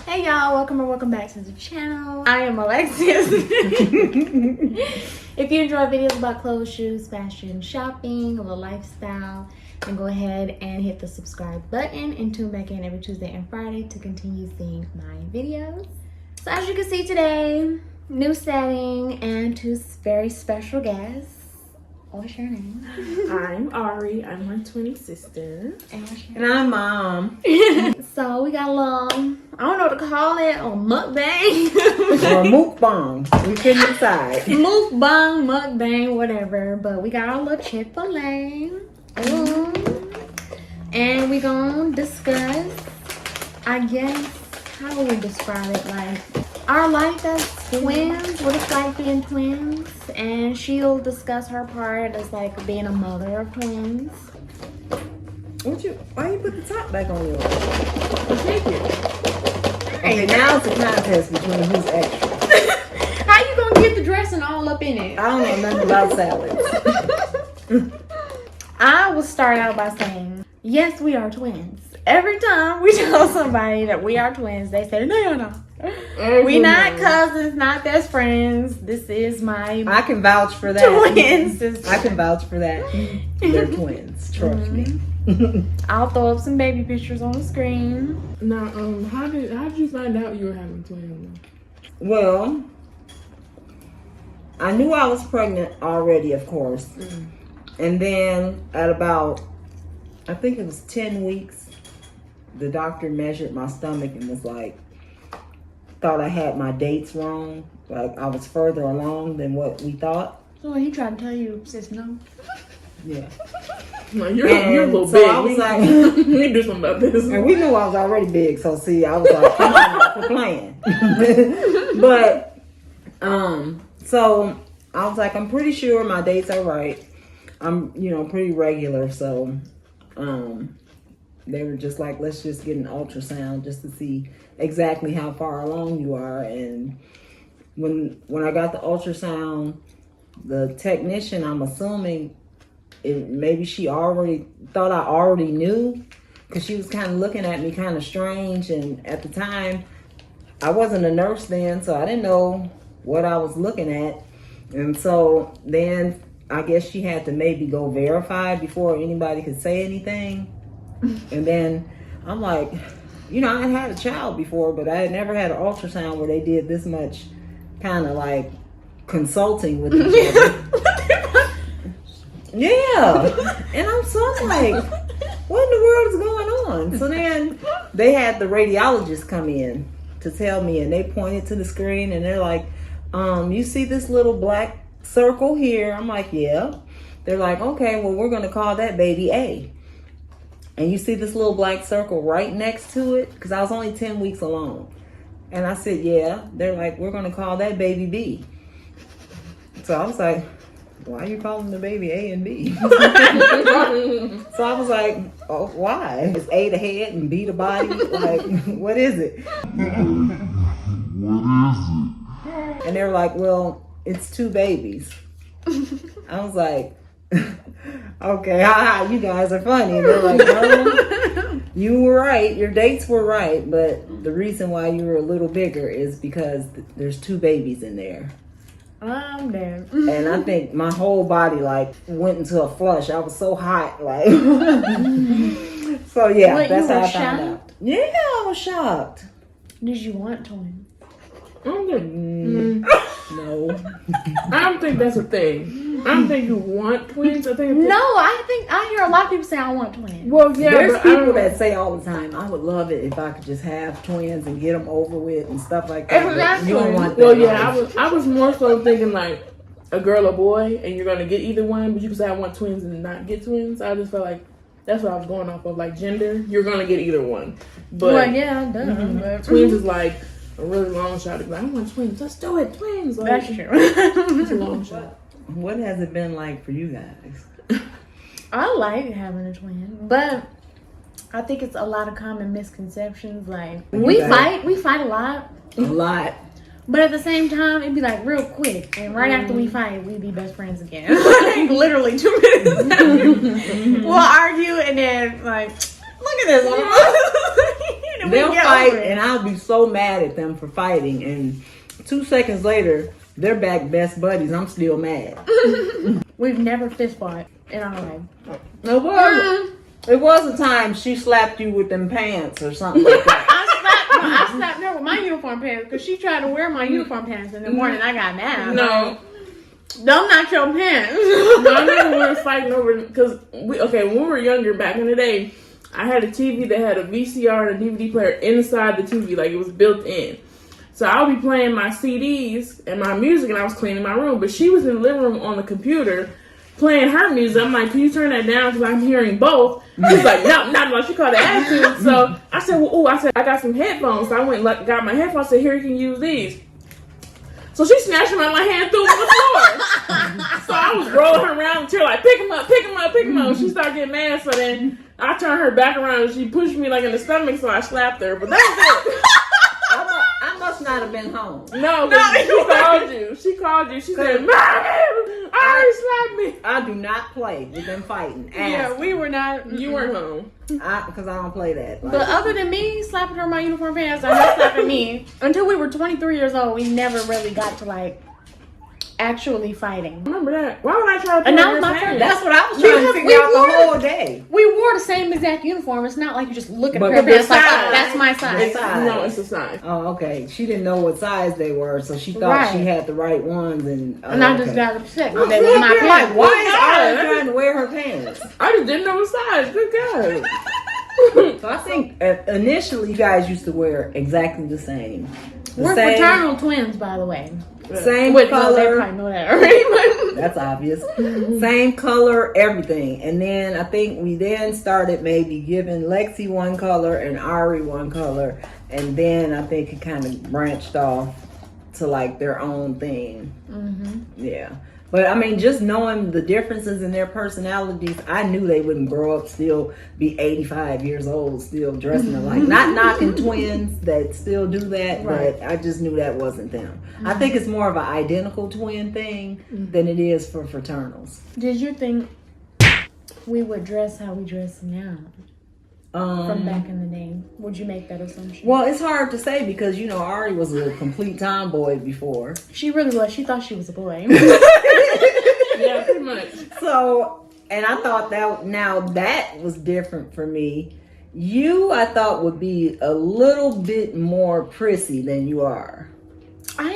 Hey y'all, welcome back to the channel. I am Alexis. If you enjoy videos about clothes, shoes, fashion, shopping, a little lifestyle, then go ahead and hit the subscribe button and tune back in every Tuesday and Friday to continue seeing my videos. So as you can see today, new setting and two very special guests. What's your name? I'm Ari. I'm her twin sister. And I'm Mom. So we got a little, I don't know what to call it, a mukbang. Or MUKBANG. We couldn't decide. Mukbang, whatever. But we got our little Chick-fil-A. And we gonna discuss, I guess, how do we describe it? Like, our life as twins, what it's like being twins. And she'll discuss her part as like being a mother of twins. Why you put the top back on yours? Thank you. Okay, now it's a contest between who's extra. How you gonna get the dressing all up in it? I don't know nothing about salads. I will start out by saying, yes, we are twins. Every time we tell somebody that we are twins, they say, no, you're not. We not cousins, not best friends. This is my I can vouch for that. twin sister. I can vouch for that. They're twins. Trust me. I'll throw up some baby pictures on the screen. Now, how did you find out you were having twins? Well, I knew I was pregnant already, of course. And then at about, I think it was 10 weeks, the doctor measured my stomach and was like, thought I had my dates wrong. Like I was further along than what we thought. So he tried to tell you, sis, no. Yeah. Like, you're a little so big. I was like, we can do something about this. and we knew I was already big, so see, I was like, come on, quit playing. But, so I was like, I'm pretty sure my dates are right. I'm, pretty regular, so, they were just like, let's just get an ultrasound just to see exactly how far along you are. And when I got the ultrasound, the technician, I'm assuming, maybe she already thought I already knew, because she was kind of looking at me kind of strange. And at the time, I wasn't a nurse then, so I didn't know what I was looking at. And so then I guess she had to maybe go verify before anybody could say anything. And then I'm like, I had had a child before, but I had never had an ultrasound where they did this much kind of like consulting with each other. Yeah. And I'm so like, what in the world is going on? So then they had the radiologist come in to tell me, and they pointed to the screen and they're like, you see this little black circle here? I'm like, yeah. They're like, okay, well, we're going to call that baby A. And you see this little black circle right next to it? Because I was only 10 weeks along. And I said, yeah. They're like, we're going to call that baby B. So I was like, why are you calling the baby A and B? So I was like, oh, why? Is A the head and B the body? Like, what is it? And they were like, well, it's two babies. I was like, okay, you guys are funny. And they're like, no, you were right. Your dates were right. But the reason why you were a little bigger is because there's two babies in there. I'm dead. And I think my whole body like went into a flush. I was so hot. Like, so yeah, What, that's you how were I found out. shocked? Yeah, I was shocked. Did you want twins? No. I don't think that's a thing. I don't think you want twins. I think No, I hear a lot of people say I want twins. Well, yeah, There's but people that say all the time, I would love it if I could just have twins and get them over with and stuff like that. But you don't want that. Well, yeah, I was more so thinking like a girl or boy, and you're gonna get either one. But you can say I want twins and not get twins. I just felt like that's what I was going off of, like gender. You're gonna get either one. But well, yeah, duh. twins is like a really long shot. Like, I want twins. Let's do it, twins. Like, That's true. it's a long shot. What has it been like for you guys? I like having a twin, but I think it's a lot of common misconceptions. Like we fight a lot. A lot. But at the same time, it'd be like real quick. And right after we fight, we'd be best friends again. Like literally 2 minutes. We'll argue and then like, look at this. They'll fight, and I'll be so mad at them for fighting. And 2 seconds later, they're back best buddies. I'm still mad. We've never fist fought in our life. It was a time she slapped you with them pants or something like that. I slapped her with my uniform pants because she tried to wear my uniform pants in the morning. I got mad. No. Don't knock your pants. No, I remember we were fighting over, because when we were younger, back in the day, I had a TV that had a VCR and a DVD player inside the TV, like it was built in. So I would be playing my CDs and my music, and I was cleaning my room. But she was in the living room on the computer playing her music. I'm like, can you turn that down because I'm hearing both? She's like, no. She called it attitude. So I said, I got some headphones. So I went and got my headphones. I said, here, you can use these. So she snatched them out of my hand, threw them on the floor. So I was rolling her around until like, pick them up. She started getting mad. So then I turned her back around and she pushed me like in the stomach. So I slapped her. But that was it. I must not have been home. No, she called you. She said, Mommy, Ari slapped me. I do not play with them fighting. Yeah, we were not. You weren't home. Because I don't play that. But other than me slapping her in my uniform pants and her slapping me, until we were 23 years old, we never really got to like actually fighting. Remember that? Why would I try to play And that was her my pants? turn. That's what I was trying to figure out the whole day. We wore the same exact uniform. It's not like you just look at a But pair of the pants like, size. oh, that's my size. No, it's a size. Oh, okay. She didn't know what size they were, so she thought she had the right ones. And I just got upset because they were not like, pants. why is Arlette trying to wear her pants? I just didn't know the size. Good God. So I think initially you guys used to wear exactly the same. We're fraternal twins, by the way. Same Well, they color. probably know that already. That's obvious. Same color, everything. And then I think we then started maybe giving Lexi one color and Ari one color. And then I think it kind of branched off to like their own thing. Mm-hmm. Yeah. But I mean, just knowing the differences in their personalities, I knew they wouldn't grow up still be 85 years old, still dressing alike. Not knocking twins that still do that, but I just knew that wasn't them. Mm-hmm. I think it's more of an identical twin thing than it is for fraternals. Did you think we would dress how we dress now? From back in the day, would you make that assumption? Well, it's hard to say because you know Ari was a complete tomboy before. She really was. She thought she was a boy. Yeah, pretty much. So, and I thought that was different for me. You, I thought, would be a little bit more prissy than you are. I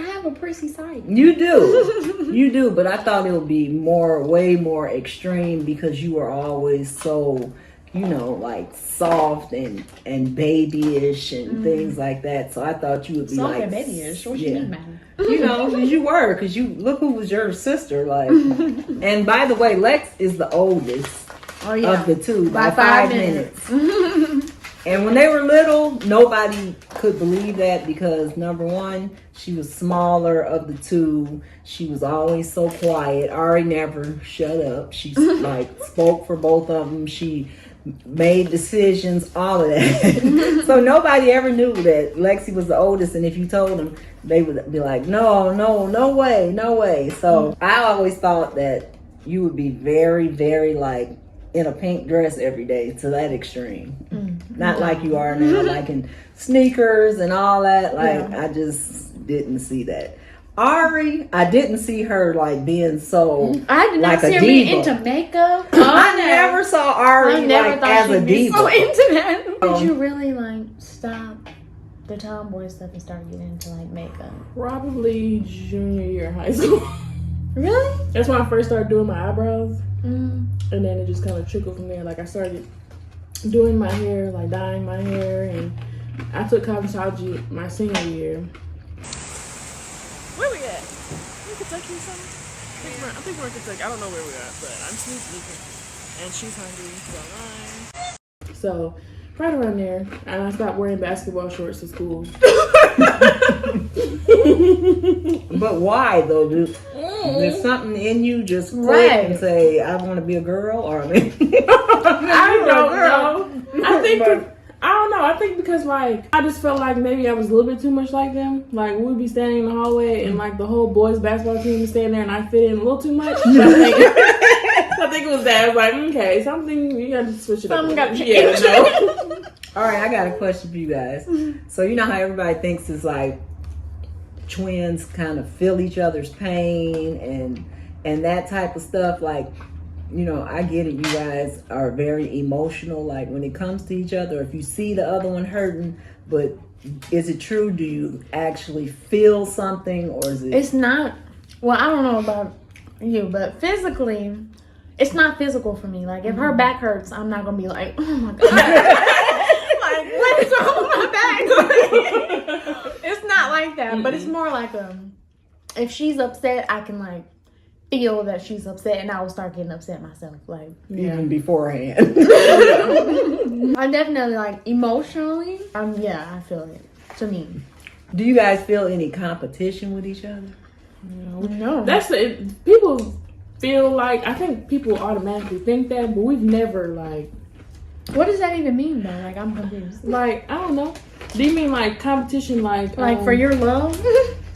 have a prissy side. You do. You do, but I thought it would be way more extreme because you were always so, you know, like soft and babyish and things like that. So I thought you would be soft like and babyish. What you mean, man? You know, you were, because you look who was your sister, like. And by the way, Lex is the oldest of the two by 5 minutes. And when they were little, nobody could believe that because number one, she was smaller of the two. She was always so quiet. Ari never shut up. She like spoke for both of them. She made decisions, all of that. So nobody ever knew that Lexi was the oldest, and if you told them, they would be like, no way. So I always thought that you would be very, very like in a pink dress every day to that extreme. Not like you are now, like in sneakers and all that. Like I just didn't see that. Ari, I didn't see her like being so. I did not like see her being into makeup. I never saw Ari like as a diva. So into that. Did you really like stop the tomboy stuff and start getting into like makeup? Probably junior year of high school. Really? That's when I first started doing my eyebrows. And then it just kind of trickled from there. Like I started doing my hair, like dyeing my hair, and I took cosmetology my senior year. Where we at? In Kentucky or something? I think we're in Kentucky. I don't know where we are, but I'm sleepy and she's hungry, so right around there, and I stopped wearing basketball shorts to school. But why though? There's something in you just click and say, I want to be a girl, or I don't know. I don't know. I think because like I just felt like maybe I was a little bit too much like them. Like we'd be standing in the hallway and like the whole boys basketball team was standing there and I fit in a little too much. So I think it was that. I was like, okay, something you got to switch it up. Something got to change. No. All right, I got a question for you guys. So you know how everybody thinks it's like twins kind of feel each other's pain and that type of stuff. Like, you know, I get it. You guys are very emotional. Like when it comes to each other, if you see the other one hurting, but is it true? Do you actually feel something, or is it? It's not. Well, I don't know about you, but physically, it's not physical for me. Like if her back hurts, I'm not gonna be like, oh my god, like what is wrong with my back? It's not like that, but it's more like if she's upset, I can like feel that she's upset, and I will start getting upset myself. Like even beforehand. I definitely like emotionally. Yeah, I feel it. To me, Do you guys feel any competition with each other? no. That's it. People feel like, I think people automatically think that, but we've never like. What does that even mean though? Like I'm confused. Like, I don't know. Do you mean like competition, like For your love,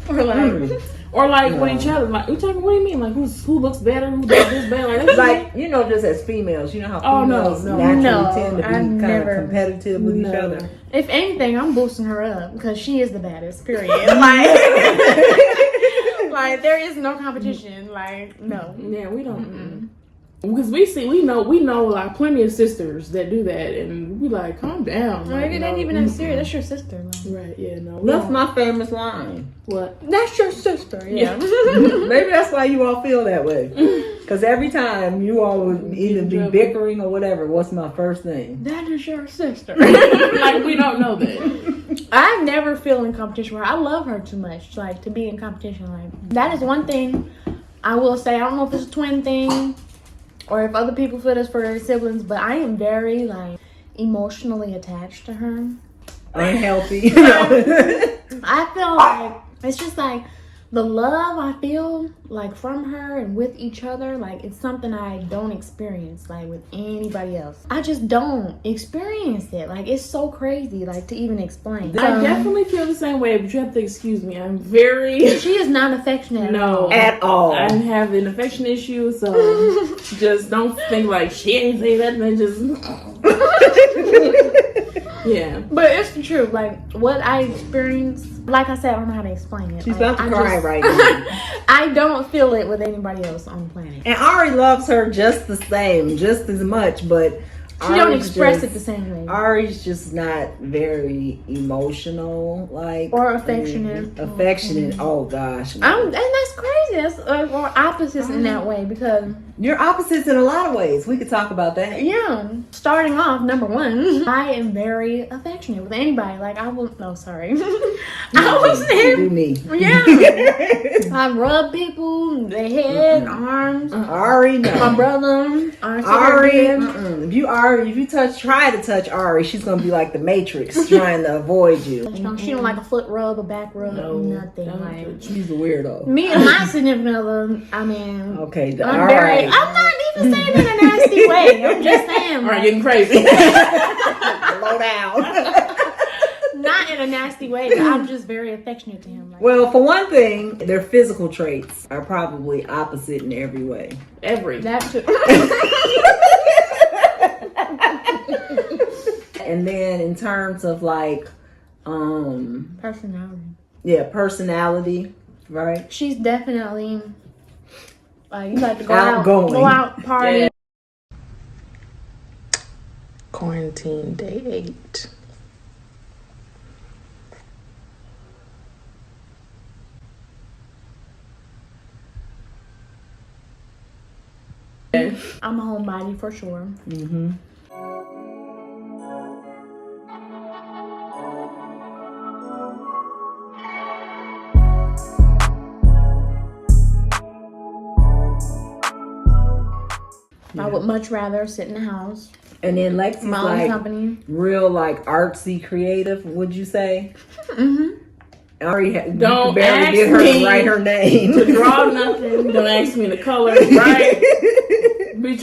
or like. or like with each other? Like, what do you mean? Like who looks better? Who does this better? Like, that's Like, you know, just as females, you know how Oh, no, females no. naturally No, tend to be I've kind never- of competitive with each other. If anything, I'm boosting her up because she is the baddest. Period. Like there is no competition. Like no. Yeah, we don't. Because we know like plenty of sisters that do that, and we like, calm down. Like, it ain't even that serious. That's your sister. Like. Right? Yeah, no. That's my famous line. What? That's your sister. Yeah. Maybe that's why you all feel that way. Because every time you all would either be bickering or whatever, what's my first thing? That is your sister. Like we don't know that. I never feel in competition with her. I love her too much, like to be in competition. Like that is one thing I will say. I don't know if it's a twin thing or if other people feel this for their siblings, but I am very like emotionally attached to her. Unhealthy. You know? I feel like it's just like the love I feel like from her and with each other, like it's something I don't experience like with anybody else. I just don't experience it. Like it's so crazy, like to even explain. I definitely feel the same way, but you have to excuse me. I'm very. She is not affectionate. No, At all. I have an affection issue, so just don't think like she ain't say that, and then just. Yeah, But it's the truth. Like what I experienced, like I said, I don't know how to explain it. She's like, about to cry right now. I don't feel it with anybody else on the planet. And Ari loves her just the same, just as much, but She don't express it the same way. Ari's just not very emotional, like Or affectionate. Affectionate. Oh gosh, And that's crazy. That's or opposites in that way because you're opposites in a lot of ways. We could talk about that. yeah. Starting off, number one, I am very affectionate with anybody. Like I will. No, sorry. I was Do me. Yeah. I rub people, their head, arms. Ari, no. My brother. Ari, if you try to touch Ari, she's gonna be like the Matrix, trying to avoid you. She don't like a foot rub, a back rub, nothing. don't Like She's a weirdo. me and my significant other. I mean, Okay, I'm all very. right. I'm not even saying it in a nasty way. I'm just saying, all right, like, getting crazy. Slow down. not in a nasty way. But I'm just very affectionate to him. Like, Well, for one thing, their physical traits are probably opposite in every way. that too. And then in terms of like, Personality. personality, right? She's definitely like you like to Outgoing. go out, party. Yeah. Quarantine day 8. I'm a homebody for sure. Mm-hmm. I would much rather sit in the house, And then Lexi's my own like company. real like artsy creative, would you say? Mm-hmm. Ari Don't you barely ask get her me to write her name. To draw nothing. Don't ask me the colors, right? They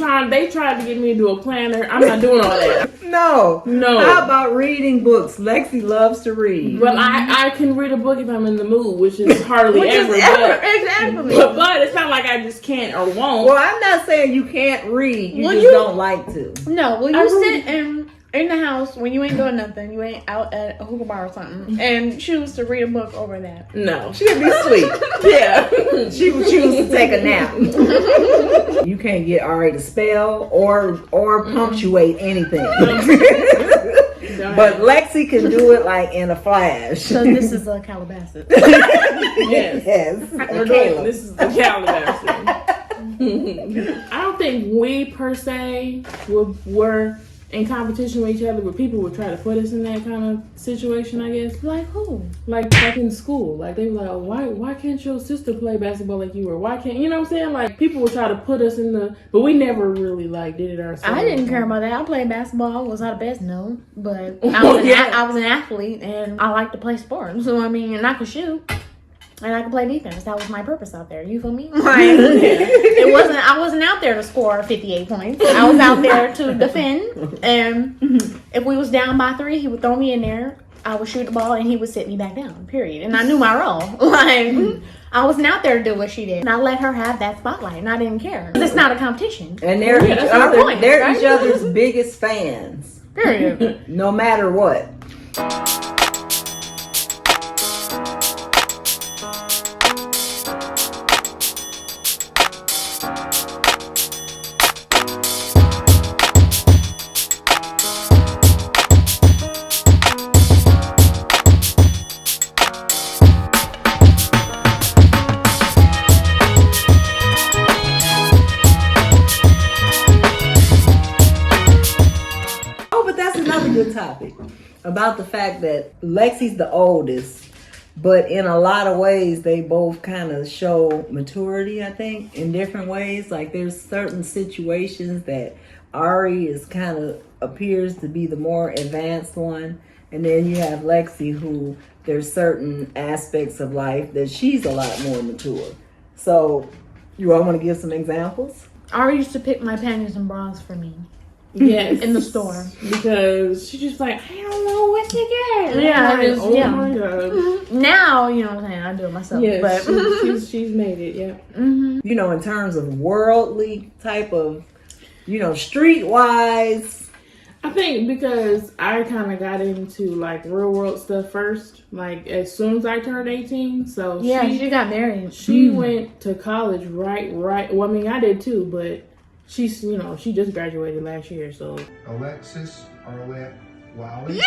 tried to get me to do a planner. I'm not doing all that. No. No. How about reading books? Lexi loves to read. Well, I can read a book if I'm in the mood, which is hardly ever. Exactly. But it's not like I just can't or won't. Well, I'm not saying you can't read. You Well, just you- don't like to. No, will I you really- sit and in the house when you ain't doing nothing, you ain't out at a hookah bar or something, and choose to read a book over that? No. She'd be sweet. Yeah. She would choose to take a nap. You can't get Ari to spell or punctuate anything. But Lexi can do it like in a flash. So this is a Calabasas. Yes. Yes. This is the Calabasas. I don't think we per se were in competition with each other, but people would try to put us in that kind of situation, I guess. Like who? Like in school. Like they were like, oh, why can't your sister play basketball like you, or why can't, you know what I'm saying? Like people would try to put us in the, but we never really like did it ourselves. I didn't care about that. I played basketball. Was I the best? No, but I was an athlete and I like to play sports. So I mean, and I could shoot. And I could play defense. That was my purpose out there. You feel me? Like, I wasn't out there to score 58 points. I was out there to defend. And if we was down by 3, he would throw me in there. I would shoot the ball and he would sit me back down. Period. And I knew my role. Like, I wasn't out there to do what she did. And I let her have that spotlight and I didn't care. It's not a competition. And they're each other's biggest fans. Period. No matter what. Topic about the fact that Lexi's the oldest, but in a lot of ways they both kind of show maturity, I think, in different ways. Like there's certain situations that Ari is kind of appears to be the more advanced one, and then you have Lexi, who there's certain aspects of life that she's a lot more mature. So you all want to give some examples? Ari used to pick my panties and bras for me. Yes. In the store. Because she's just like, I don't know what to get. Yeah. Like, oh my God. Now, you know what I'm saying, I do it myself. Yes, but she's made it, yeah. You know, in terms of worldly type of, you know, streetwise. I think because I kind of got into like real world stuff first, like as soon as I turned 18. So yeah, she got married. She went to college right. Well, I mean, I did too, but she's, you know, she just graduated last year, so. Alexis, Arlette, Wally. Yeah!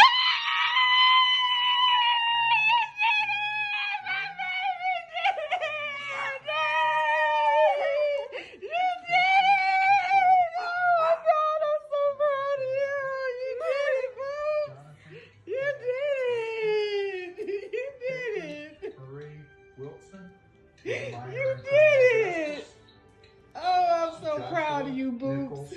You did it! Oh, I'm so proud of you, Boots.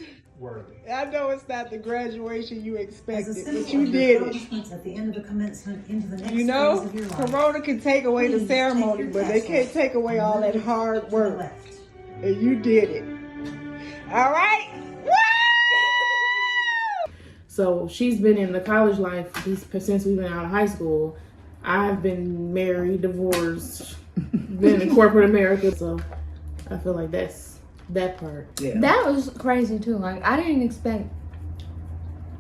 I know it's not the graduation you expected, but you did it. At the end of the commencement into the next You know, phase of your life. Corona can take away the ceremony, but they can't take away all that hard work. And you did it. All right? So she's been in the college life since we've been out of high school. I've been married, divorced, been in corporate America, so I feel like that's that part. Yeah. That was crazy too. Like I didn't expect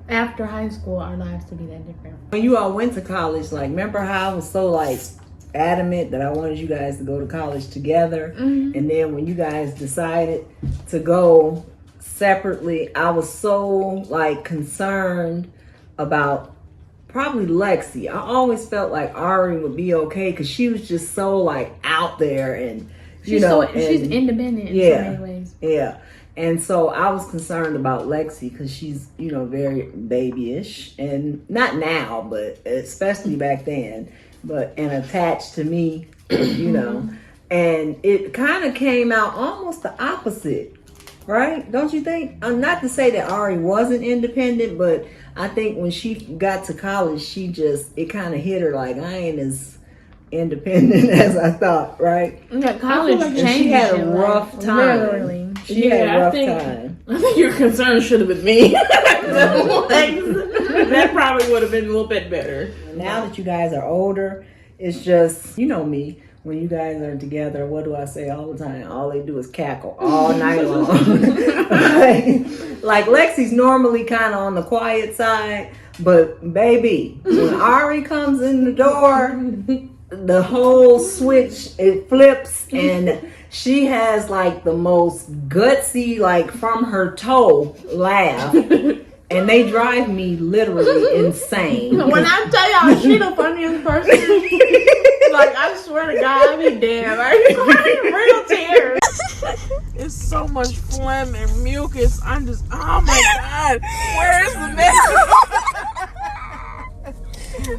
after high school our lives to be that different. When you all went to college, like remember how I was so like adamant that I wanted you guys to go to college together, and then when you guys decided to go separately, I was so like concerned about probably Lexi. I always felt like Ari would be okay because she was just so like out there and she's independent in so many ways. Yeah. And so I was concerned about Lexi because she's, you know, very babyish, and not now, but especially back then, and attached to me, you know, and it kind of came out almost the opposite, right? Don't you think? Not to say that Ari wasn't independent, but I think when she got to college, it kind of hit her like, I ain't as independent as I thought, right? Yeah, college changed. And she had a rough time. Literally. She had a rough time. I think your concern should have been me. That probably would have been a little bit better. Now that you guys are older, it's just, you know me, when you guys are together, what do I say all the time? All they do is cackle all night long. like Lexi's normally kind of on the quiet side, but baby, when Ari comes in the door, the whole switch, it flips, and she has like the most gutsy, like from her toe laugh. And they drive me literally insane. When I tell y'all she the funniest person, like I swear to God, I be dead. Like real tears. It's so much phlegm and mucus. I'm just, oh my God, where's the man?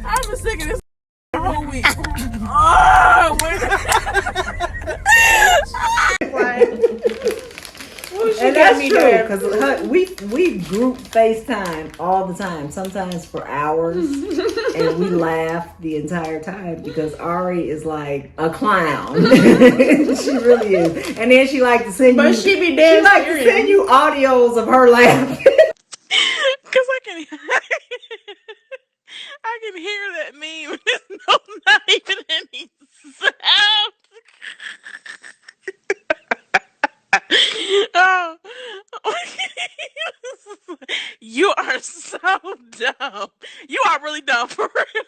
I've been sick of this whole week. Oh, And that's true, because we group FaceTime all the time, sometimes for hours, and we laugh the entire time because Ari is like a clown. She really is. And then she like to send But you, she be dead to send you audios of her laughing. because I can hear that meme. There's not even any sound. Oh, you are so dumb. You are really dumb for real.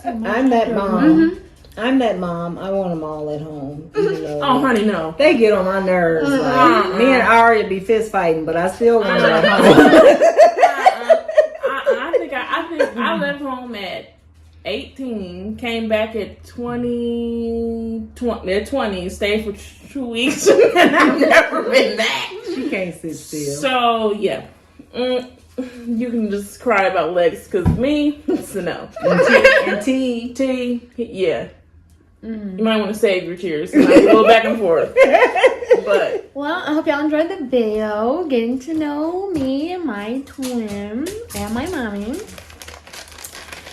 I'm that mom. I'm that mom. I want them all at home. Even though Oh, honey, no. they get on my nerves. Like, me and Ari would be fist fighting, but I still want them at home. I left home at 18, came back at 20, stayed for 2 weeks, and I've never been back. She can't sit still. So, yeah. You can just cry about Lex, because me, it's a no. And T, yeah. You might want to save your tears. You might go back and forth. But Well, I hope y'all enjoyed the video, getting to know me and my twin and my mommy.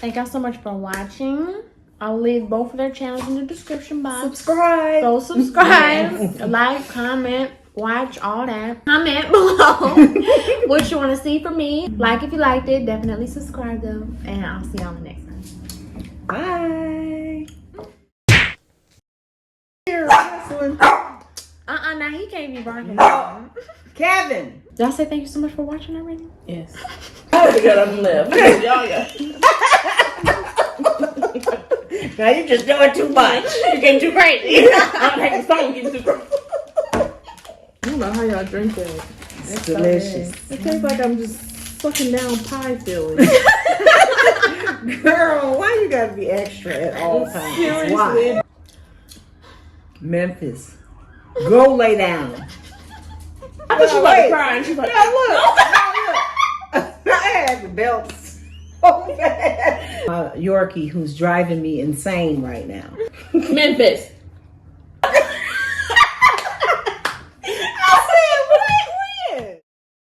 Thank y'all so much for watching. I'll leave both of their channels in the description box. subscribe. Go subscribe, like, comment, watch, all that. Comment below what you want to see from me. Like if you liked it. Definitely subscribe though. And I'll see y'all the next time. Bye. Now he can't be barking. No. Kevin. Did I say thank you so much for watching already? yes. I would have got on the left. Y'all got. Now you're just doing too much. You're getting too crazy. I'm taking the phone getting too crazy. I don't know how y'all drink that. It's delicious. It tastes like I'm just sucking down pie filling. Girl, why you gotta be extra at all times? Seriously. Why? Memphis, go lay down. I thought she was about to cry, and she's like, Now look. I had the belts so bad. Yorkie, who's driving me insane right now. Memphis.